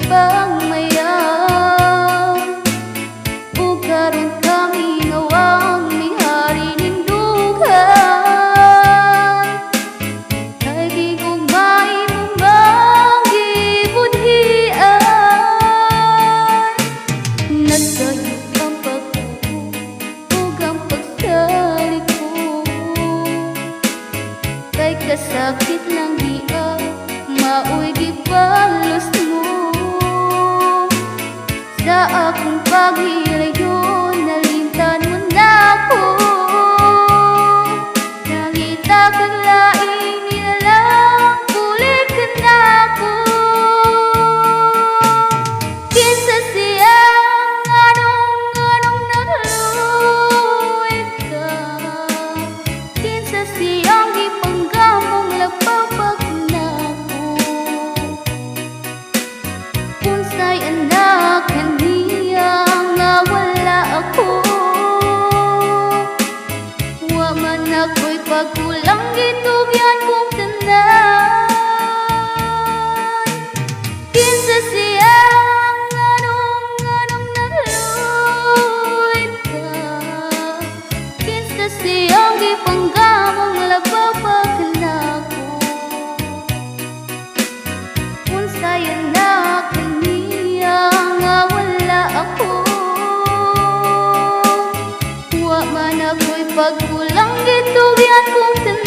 pagmayam. Ug karon kami ngawang ni hari ning dughan. Kay di ko maimong gibudhian. Nasayo ang pagtuo ug ang pagsaliko. Kay kasakit lang diya maoy gibalos mo. Sa akong paghilayon nalimtan mo na ko. Nangita kang lain nilalang kulit ka na ko. Kinsa siyang anong nagluwid ka. Kinsa siyang ipanggamong lagpapag na ko. Unsay anak kaniya nga wala ako. Wa man ako'y pagkulang gitugyan kong tanan. Kinsa siyang anong nagluwid ka. Kinsa siyang gipanggamong lagpapag na ko. Unsay anak kaniya nga wala ako. Wa man ako'y pagkulang gitugyan kong tanan.